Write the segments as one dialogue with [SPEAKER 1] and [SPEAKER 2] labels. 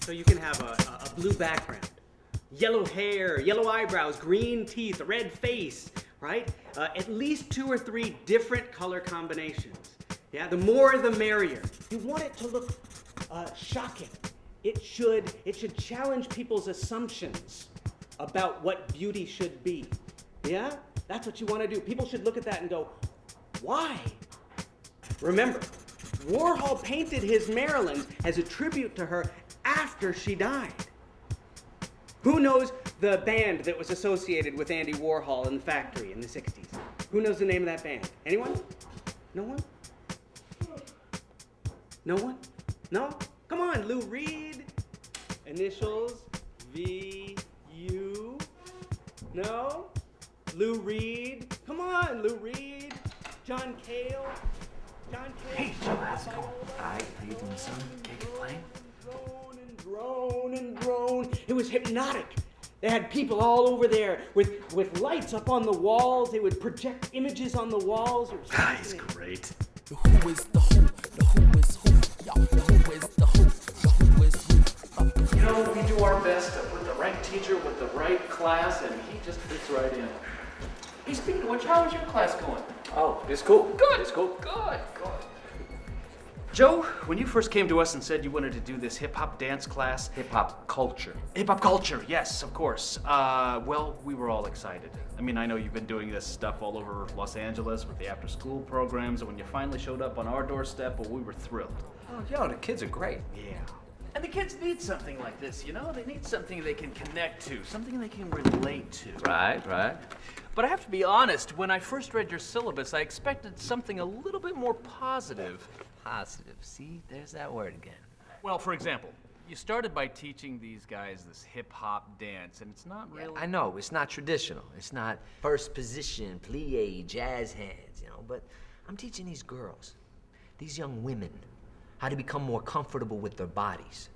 [SPEAKER 1] So you can have a blue background, yellow hair, yellow eyebrows, green teeth, a red face, right? At least 2 or 3 different color combinations. Yeah, the more the merrier. You want it to look shocking. It should challenge people's assumptions about what beauty should be. Yeah? That's what you want to do. People should look at that and go, why? Remember, Warhol painted his Marilyn as a tribute to her after she died. Who knows the band that was associated with Andy Warhol in the factory in the 60s? Who knows the name of that band? Anyone? No one? No one? No? Come on, Lou Reed. Initials, V-U. No? Lou Reed. Come on, Lou Reed. John Cale. John Cale.
[SPEAKER 2] Hey, Joe, how's it going? Hi, how you doing, son? Can't complain?
[SPEAKER 1] Drone and drone and drone. It was hypnotic. They had people all over there with lights up on the walls. They would project images on the walls.
[SPEAKER 2] He's great.
[SPEAKER 3] The who is the who? The who is who? Yo, the who is the who? The who is who?
[SPEAKER 2] You know, we do our best to put the right teacher with the right class, and he just fits right in. Hey, speaking of which, how is your class going?
[SPEAKER 4] Oh, it's cool.
[SPEAKER 2] Good.
[SPEAKER 4] It's cool.
[SPEAKER 2] Good. Joe, when you first came to us and said you wanted to do this hip-hop dance class...
[SPEAKER 4] Hip-hop culture.
[SPEAKER 2] Hip-hop culture, yes, of course. Well, we were all excited. I mean, I know you've been doing this stuff all over Los Angeles with the after-school programs, and when you finally showed up on our doorstep, well, we were thrilled.
[SPEAKER 4] Oh, yo, the kids are great.
[SPEAKER 2] Yeah. And the kids need something like this, you know? They need something they can connect to, something they can relate to.
[SPEAKER 4] Right.
[SPEAKER 2] But I have to be honest, when I first read your syllabus, I expected something a little bit more positive.
[SPEAKER 5] Positive. See, there's that word again.
[SPEAKER 2] Well, for example, you started by teaching these guys this hip-hop dance, and it's not really...
[SPEAKER 5] I know, it's not traditional. It's not first position, plie, jazz hands, you know, but I'm teaching these girls, these young women, how to become more comfortable with their bodies.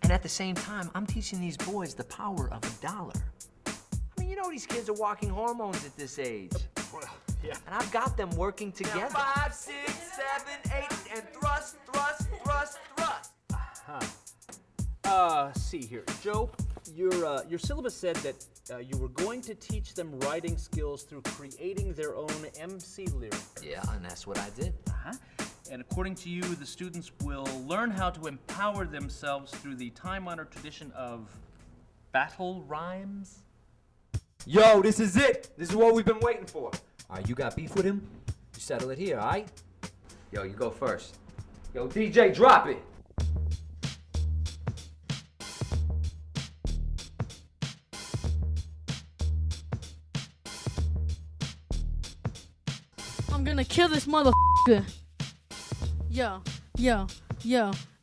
[SPEAKER 5] And at the same time, I'm teaching these boys the power of $1. I mean, you know these kids are walking hormones at this age.
[SPEAKER 2] Well, yeah.
[SPEAKER 5] And I've got them working together. Now 5, 6, 7, 8, and thrust.
[SPEAKER 6] See here, Joe, your syllabus said that you were going to teach them writing skills through creating their own MC lyrics.
[SPEAKER 5] Yeah, and that's what I did.
[SPEAKER 2] And according to you, the students will learn how to empower themselves through the time-honored tradition of battle rhymes?
[SPEAKER 4] Yo, this is it. This is what we've been waiting for. All right, you got beef with him? You settle it here, all right? Yo, you go first. Yo, DJ, drop it.
[SPEAKER 7] I'm gonna kill this motherfucker. Yo,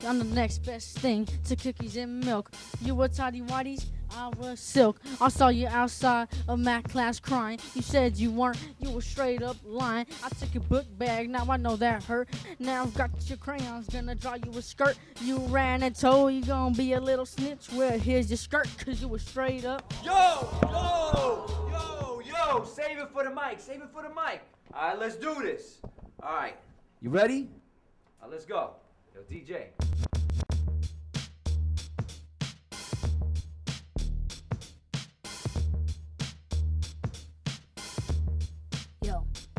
[SPEAKER 7] I'm the next best thing to cookies and milk. You were tidy whities, I was silk. I saw you outside of math class crying. You said you weren't, you were straight up lying. I took your book bag, now I know that hurt. Now I've got your crayons, gonna draw you a skirt. You ran and told you gonna be a little snitch. Well, here's your skirt, cause you were straight up.
[SPEAKER 4] Yo, save it for the mic. All right, let's do this. All right, you ready? Let's go. Yo, DJ.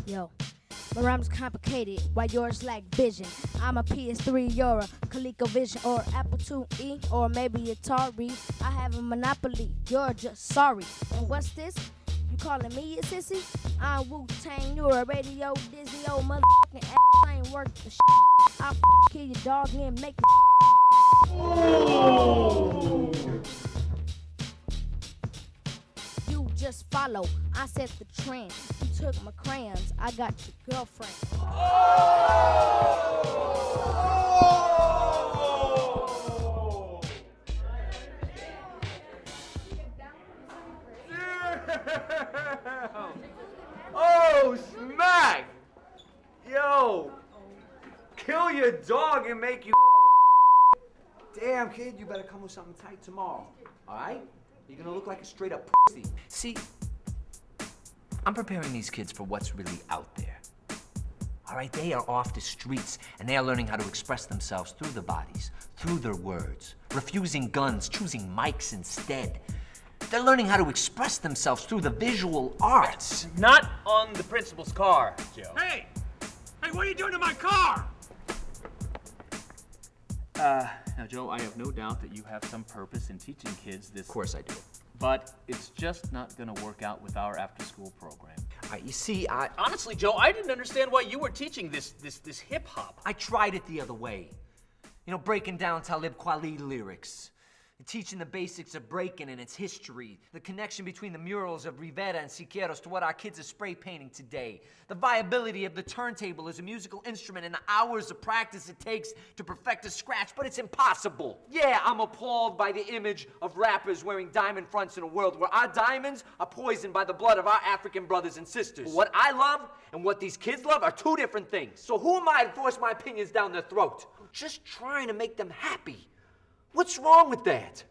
[SPEAKER 8] Yo. My rhyme's complicated, while yours lack vision. I'm a PS3, you're a ColecoVision, or Apple IIe, or maybe Atari. I have a monopoly, you're just sorry. And what's this? You calling me a sissy? I'm Wu-Tang, you're a radio Disney, old motherfucking ass. I ain't worth the shit. I'll kill your dog and make You just follow, I set the trend. You took my crayons, I got your girlfriend.
[SPEAKER 4] Oh, smack! Yo, kill your dog and make you. Damn, kid, you better come with something tight tomorrow. All right? You're gonna look like a straight up pussy.
[SPEAKER 5] See, I'm preparing these kids for what's really out there. All right, they are off the streets, and they are learning how to express themselves through the bodies, through their words, refusing guns, choosing mics instead. They're learning how to express themselves through the visual arts.
[SPEAKER 6] Not on the principal's car, Joe.
[SPEAKER 9] Hey! Hey, what are you doing to my car?
[SPEAKER 6] Now, Joe, I have no doubt that you have some purpose in teaching kids this.
[SPEAKER 5] Of course I do.
[SPEAKER 6] But it's just not going to work out with our after-school program.
[SPEAKER 5] All right, you see,
[SPEAKER 6] Honestly, Joe, I didn't understand why you were teaching this hip-hop.
[SPEAKER 5] I tried it the other way. You know, breaking down Talib Kweli lyrics. Teaching the basics of breaking and its history, the connection between the murals of Rivera and Siqueiros to what our kids are spray painting today, the viability of the turntable as a musical instrument and the hours of practice it takes to perfect a scratch, but it's impossible. Yeah, I'm appalled by the image of rappers wearing diamond fronts in a world where our diamonds are poisoned by the blood of our African brothers and sisters. What I love and what these kids love are two different things. So who am I to force my opinions down their throat? I'm just trying to make them happy. What's wrong with that?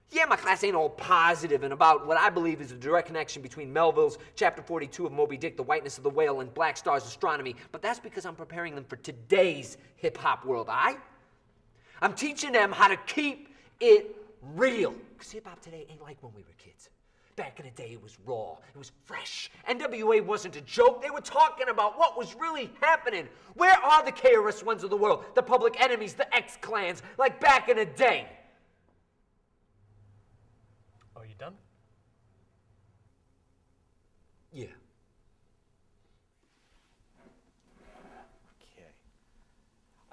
[SPEAKER 5] Yeah, my class ain't all positive and about what I believe is a direct connection between Melville's Chapter 42 of Moby Dick, The Whiteness of the Whale, and Black Star's Astronomy, but that's because I'm preparing them for today's hip-hop world, all right? I'm teaching them how to keep it real. Because hip-hop today ain't like when we were kids. Back in the day, it was raw, it was fresh. NWA wasn't a joke. They were talking about what was really happening. Where are the KRS-Ones of the world, the Public Enemies, the X-Clans, like back in the day?
[SPEAKER 6] Are you done?
[SPEAKER 5] Yeah.
[SPEAKER 6] Okay.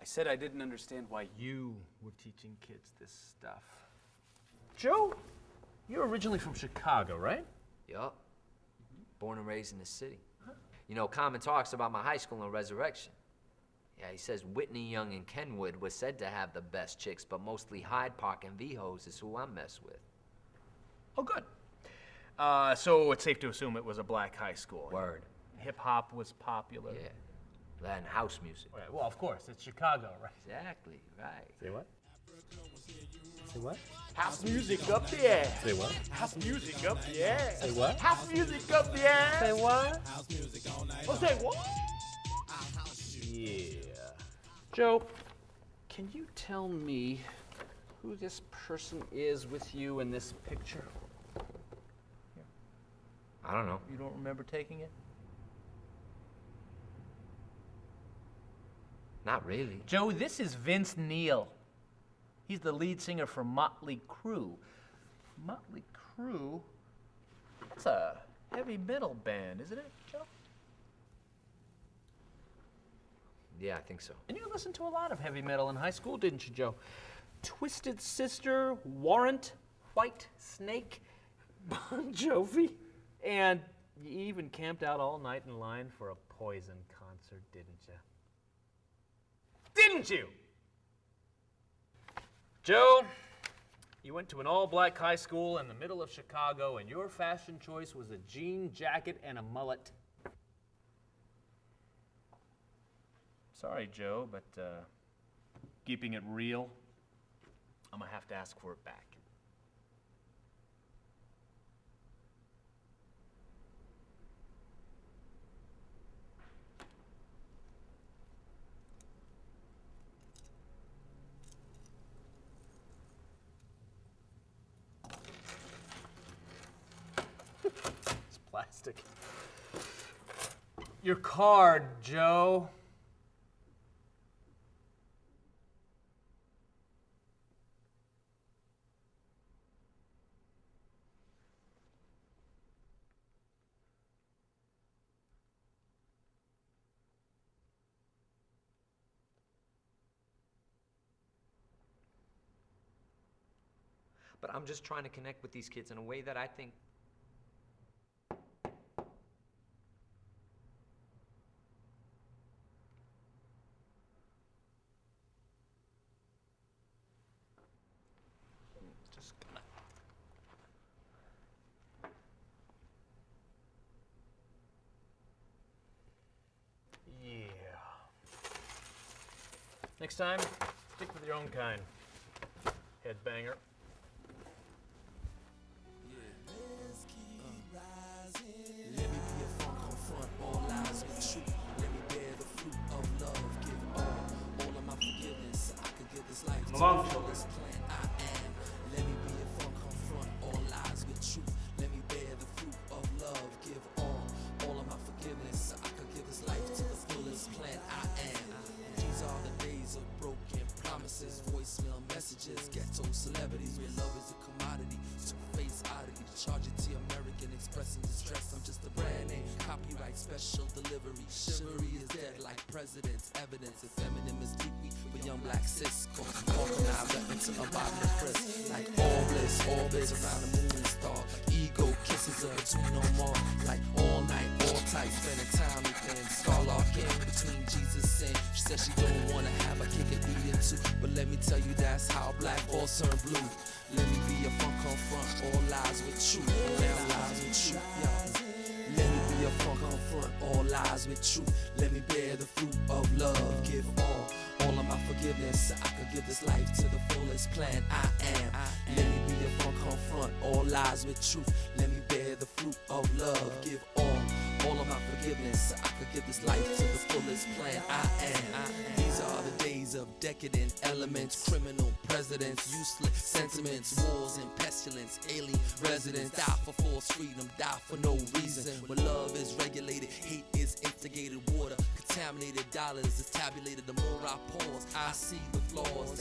[SPEAKER 6] I said I didn't understand why you were teaching kids this stuff. Joe, you're originally from Chicago, right?
[SPEAKER 5] Yup. Born and raised in the city. You know, Common talks about my high school in Resurrection. Yeah, he says Whitney Young and Kenwood were said to have the best chicks, but mostly Hyde Park and V-Hoes is who I mess with.
[SPEAKER 6] Oh, good. So it's safe to assume it was a black high school.
[SPEAKER 5] Word.
[SPEAKER 6] Hip-hop was popular.
[SPEAKER 5] Yeah. Then house music.
[SPEAKER 6] Right, well, of course, it's Chicago, right?
[SPEAKER 5] Exactly, right.
[SPEAKER 6] Say what? Say what?
[SPEAKER 9] House music up there.
[SPEAKER 6] Say what?
[SPEAKER 9] House music up there.
[SPEAKER 6] Say what?
[SPEAKER 9] House music up there.
[SPEAKER 6] Say what?
[SPEAKER 9] Oh, say what?
[SPEAKER 6] Yeah. Joe, can you tell me who this person is with you in this picture?
[SPEAKER 5] I don't know.
[SPEAKER 6] You don't remember taking it?
[SPEAKER 5] Not really.
[SPEAKER 6] Joe, this is Vince Neil. He's the lead singer for Motley Crue. Motley Crue? That's a heavy metal band, isn't it, Joe?
[SPEAKER 5] Yeah, I think so.
[SPEAKER 6] And you listened to a lot of heavy metal in high school, didn't you, Joe? Twisted Sister, Warrant, White Snake, Bon Jovi, and you even camped out all night in line for a Poison concert, didn't you? Didn't you? Joe, you went to an all-black high school in the middle of Chicago, and your fashion choice was a jean jacket and a mullet. Sorry, Joe, but keeping it real, I'm gonna have to ask for it back. It's plastic. Your card, Joe.
[SPEAKER 5] But I'm just trying to connect with these kids in a way that I think...
[SPEAKER 6] Just gonna... Yeah. Next time, stick with your own kind. Headbanger.
[SPEAKER 3] Let me be a funk, confront all lies and truth. Let me bear the fruit. forgiveness so I could give this life to the fullest plan I am. These are the days of broken promises, voicemail messages, ghetto celebrities, where love is a commodity, two-faced oddity, to charge it to American expressing distress. I'm just a brand name, copyright special delivery. Chivalry is dead like presidents, evidence. If feminine is deep, we for young black cis, walking out weapon to a bottom of Chris. Like all bliss, orbits around the moon and star. Ego kisses her between no more. Like all night, all tight, spending time within. Scarlock in between Jesus and she said she don't wanna have a kick it eating too. But let me tell you that's how black all turn blue. Let me be a funk confront, all lies with truth. All lies with truth, yeah. Let me be a funk confront, all lies with truth. Let me bear the fruit of love. Give all of my forgiveness so I could give this life to the fullest plan I am. Let me be a funk confront, all lies with truth. Let me bear the fruit of love. Give all of my forgiveness so I could give this life to the fullest plan I am. These are the days of decadent elements, criminal presidents, useless sentiments, wars and pestilence, alien residents, die for false freedom, die for no reason. When love is regulated, hate is instigated, water contaminated, dollars is tabulated. The more I pause, I see the flaws